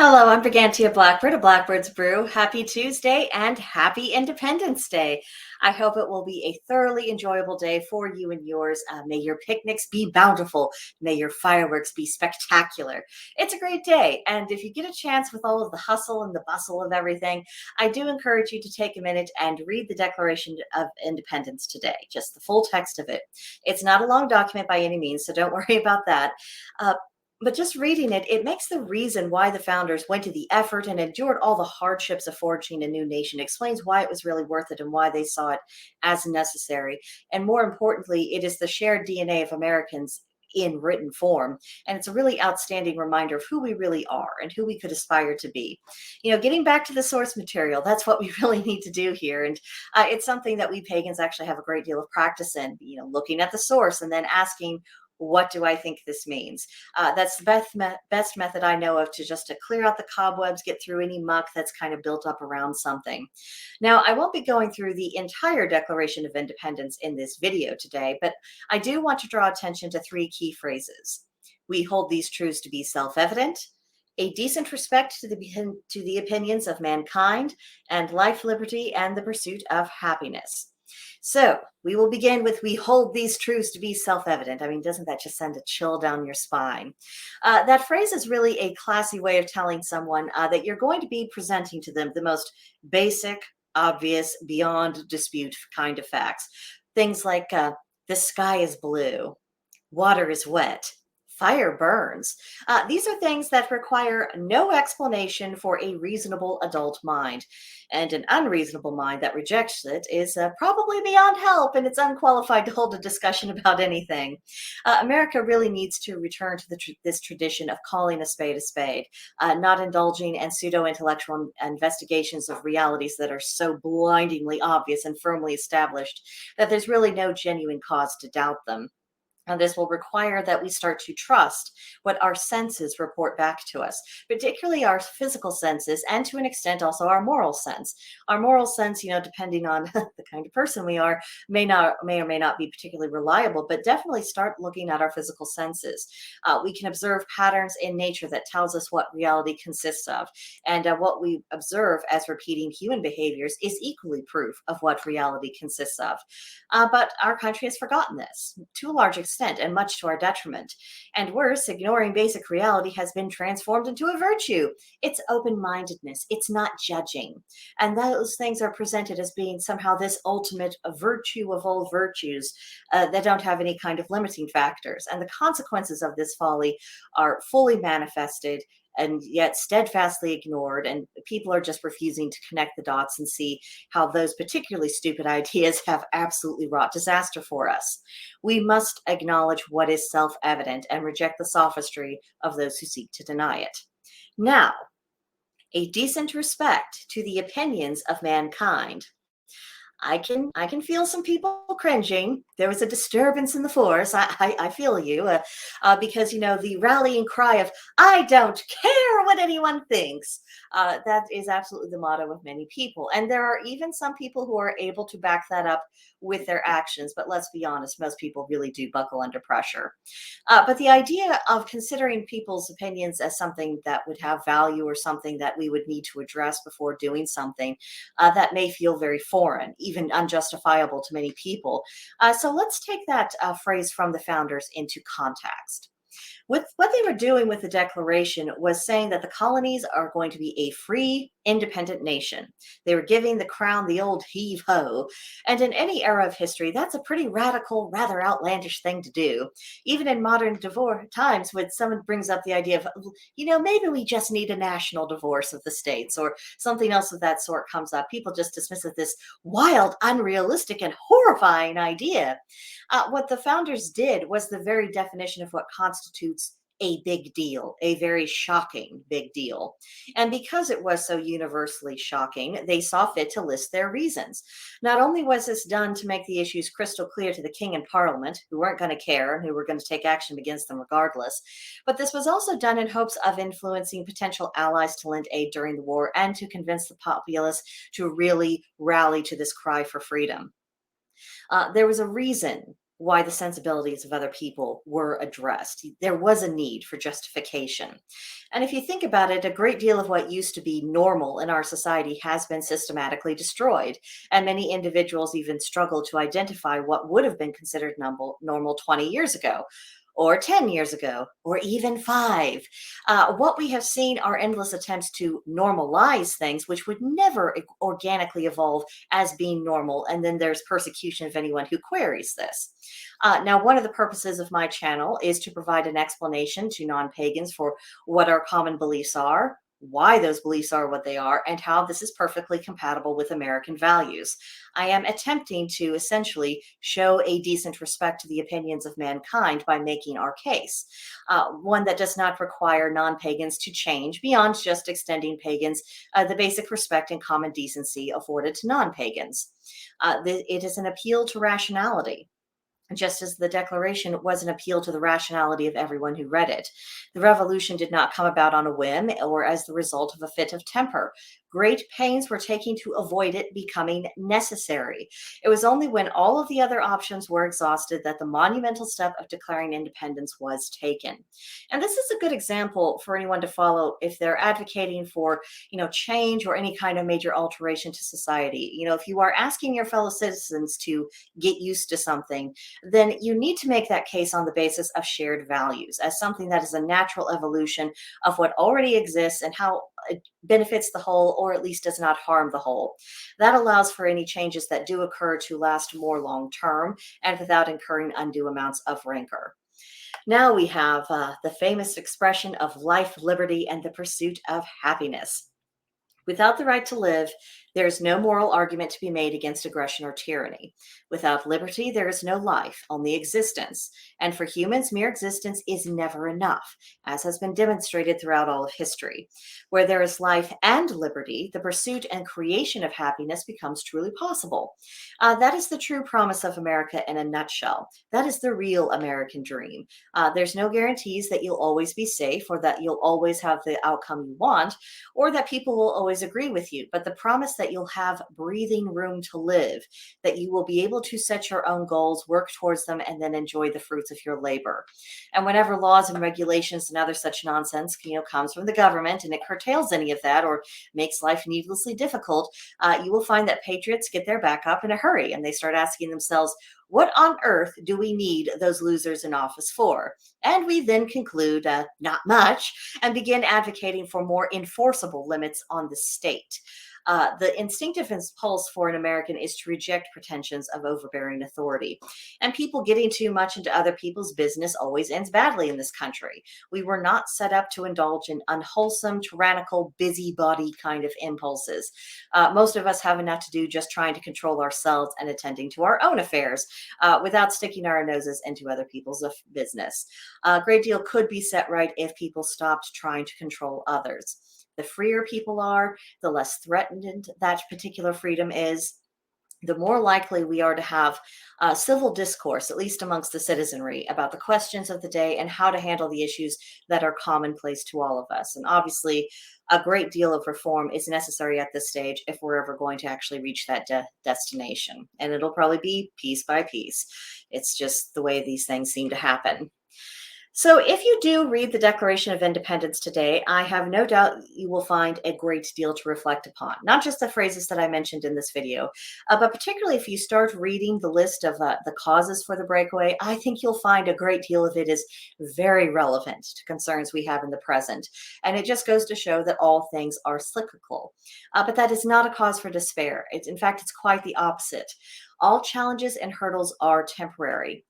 Hello, I'm Brigantia Blackbird, a Blackbird's Brew. Happy Tuesday and happy Independence Day. I hope it will be a thoroughly enjoyable day for you and yours. May your picnics be bountiful. May your fireworks be spectacular. It's a great day. And if you get a chance with all of the hustle and the bustle of everything, I do encourage you to take a minute and read the Declaration of Independence today, just the full text of it. It's not a long document by any means, so don't worry about that. Uh, but just reading it, it makes the reason why the founders went to the effort and endured all the hardships of forging a new nation, explains why it was really worth it and why they saw it as necessary. And more importantly, it is the shared DNA of Americans in written form. And it's a really outstanding reminder of who we really are and who we could aspire to be. Getting back to the source material, that's what we really need to do here. And it's something that we pagans actually have a great deal of practice in, looking at the source and then asking, what do I think this means? That's the best method I know of to clear out the cobwebs, get through any muck that's kind of built up around something. Now, I won't be going through the entire Declaration of Independence in this video today, but I do want to draw attention to three key phrases. We hold these truths to be self-evident, a decent respect to the opinions of mankind, and life, liberty, and the pursuit of happiness. So we will begin with, we hold these truths to be self-evident. I mean, doesn't that just send a chill down your spine? That phrase is really a classy way of telling someone that you're going to be presenting to them the most basic, obvious, beyond dispute kind of facts. Things like the sky is blue, water is wet, fire burns. These are things that require no explanation for a reasonable adult mind. And an unreasonable mind that rejects it is probably beyond help, and it's unqualified to hold a discussion about anything. America really needs to return to this tradition of calling a spade, not indulging in pseudo-intellectual investigations of realities that are so blindingly obvious and firmly established that there's really no genuine cause to doubt them. And this will require that we start to trust what our senses report back to us, particularly our physical senses, and to an extent also our moral sense. Our moral sense, depending on the kind of person we are, may or may not be particularly reliable, but definitely start looking at our physical senses. We can observe patterns in nature that tells us what reality consists of. And what we observe as repeating human behaviors is equally proof of what reality consists of. But our country has forgotten this to a large extent, and much to our detriment. And worse, ignoring basic reality has been transformed into a virtue. It's open-mindedness. It's not judging. And those things are presented as being somehow this ultimate virtue of all virtues that don't have any kind of limiting factors. And the consequences of this folly are fully manifested and yet steadfastly ignored, and people are just refusing to connect the dots and see how those particularly stupid ideas have absolutely wrought disaster for us. We must acknowledge what is self-evident and reject the sophistry of those who seek to deny it. Now, a decent respect to the opinions of mankind. I can feel some people cringing. There was a disturbance in the force. I feel you, because the rallying cry of "I don't care what anyone thinks." That is absolutely the motto of many people, and there are even some people who are able to back that up with their actions. But let's be honest, most people really do buckle under pressure. But the idea of considering people's opinions as something that would have value or something that we would need to address before doing something that may feel very foreign, even unjustifiable to many people. So let's take that phrase from the founders into context. With what they were doing with the Declaration was saying that the colonies are going to be a free, independent nation. They were giving the crown the old heave-ho. And in any era of history, that's a pretty radical, rather outlandish thing to do. Even in modern times, when someone brings up the idea of, maybe we just need a national divorce of the states or something else of that sort comes up, people just dismiss it this wild, unrealistic, and horrifying idea. What the founders did was the very definition of what constitutes a big deal, a very shocking big deal. And because it was so universally shocking, they saw fit to list their reasons. Not only was this done to make the issues crystal clear to the king and parliament, who weren't going to care and who were going to take action against them regardless, but this was also done in hopes of influencing potential allies to lend aid during the war and to convince the populace to really rally to this cry for freedom. There was a reason why the sensibilities of other people were addressed. There was a need for justification. And if you think about it, a great deal of what used to be normal in our society has been systematically destroyed. And many individuals even struggle to identify what would have been considered normal 20 years ago, or 10 years ago, or even 5. What we have seen are endless attempts to normalize things which would never organically evolve as being normal. And then there's persecution of anyone who queries this. Now, one of the purposes of my channel is to provide an explanation to non-pagans for what our common beliefs are, why those beliefs are what they are, and how this is perfectly compatible with American values. I am attempting to essentially show a decent respect to the opinions of mankind by making our case, one that does not require non-pagans to change beyond just extending pagans the basic respect and common decency afforded to non-pagans. It is an appeal to rationality, just as the Declaration was an appeal to the rationality of everyone who read it. The revolution did not come about on a whim or as the result of a fit of temper. Great pains were taken to avoid it becoming necessary. It was only when all of the other options were exhausted that the monumental step of declaring independence was taken. And this is a good example for anyone to follow if they're advocating for, change or any kind of major alteration to society. If you are asking your fellow citizens to get used to something, then you need to make that case on the basis of shared values as something that is a natural evolution of what already exists and how it benefits the whole, or at least does not harm the whole. That allows for any changes that do occur to last more long term and without incurring undue amounts of rancor. Now we have the famous expression of life, liberty, and the pursuit of happiness. Without the right to live, there is no moral argument to be made against aggression or tyranny. Without liberty, there is no life, only existence. And for humans, mere existence is never enough, as has been demonstrated throughout all of history. Where there is life and liberty, the pursuit and creation of happiness becomes truly possible. That is the true promise of America in a nutshell. That is the real American dream. There's no guarantees that you'll always be safe or that you'll always have the outcome you want, or that people will always agree with you, but the promise that you'll have breathing room to live, that you will be able to set your own goals, work towards them, and then enjoy the fruits of your labor. And whenever laws and regulations and other such nonsense, comes from the government and it curtails any of that or makes life needlessly difficult, you will find that patriots get their back up in a hurry and they start asking themselves, what on earth do we need those losers in office for? And we then conclude, not much, and begin advocating for more enforceable limits on the state. The instinctive impulse for an American is to reject pretensions of overbearing authority. And people getting too much into other people's business always ends badly in this country. We were not set up to indulge in unwholesome, tyrannical, busybody kind of impulses. Most of us have enough to do just trying to control ourselves and attending to our own affairs without sticking our noses into other people's business. A great deal could be set right if people stopped trying to control others. The freer people are, the less threatened that particular freedom is, the more likely we are to have civil discourse, at least amongst the citizenry, about the questions of the day and how to handle the issues that are commonplace to all of us. And obviously, a great deal of reform is necessary at this stage if we're ever going to actually reach that destination. And it'll probably be piece by piece. It's just the way these things seem to happen. So if you do read the Declaration of Independence today, I have no doubt you will find a great deal to reflect upon. Not just the phrases that I mentioned in this video, but particularly if you start reading the list of the causes for the breakaway, I think you'll find a great deal of it is very relevant to concerns we have in the present. And it just goes to show that all things are cyclical. But that is not a cause for despair. In fact, it's quite the opposite. All challenges and hurdles are temporary.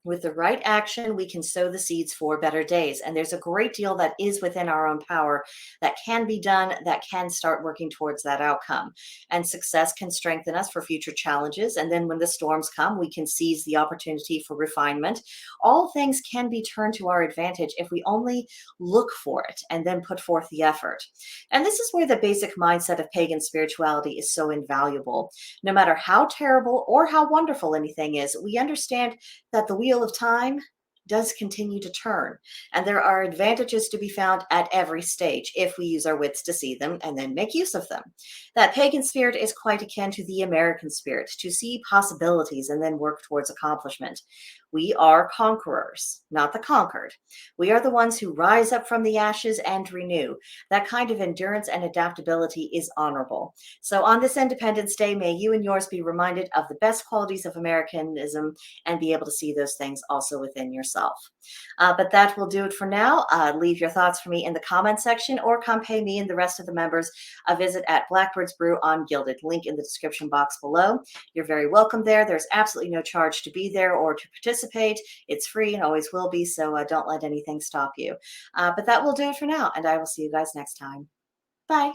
With the right action, we can sow the seeds for better days. And there's a great deal that is within our own power that can be done, that can start working towards that outcome. And success can strengthen us for future challenges. And then when the storms come, we can seize the opportunity for refinement. All things can be turned to our advantage if we only look for it and then put forth the effort. And this is where the basic mindset of pagan spirituality is so invaluable. No matter how terrible or how wonderful anything is, we understand that the wheel of time does continue to turn. And there are advantages to be found at every stage if we use our wits to see them and then make use of them. That pagan spirit is quite akin to the American spirit, to see possibilities and then work towards accomplishment. We are conquerors, not the conquered. We are the ones who rise up from the ashes and renew. That kind of endurance and adaptability is honorable. So on this Independence Day, may you and yours be reminded of the best qualities of Americanism and be able to see those things also within yourself. But that will do it for now. Leave your thoughts for me in the comment section, or come pay me and the rest of the members a visit at Blackbird's Brew on Gilded. Link in the description box below. You're very welcome there. There's absolutely no charge to be there or to participate. It's free and always will be, so don't let anything stop you. But that will do it for now, and I will see you guys next time. Bye.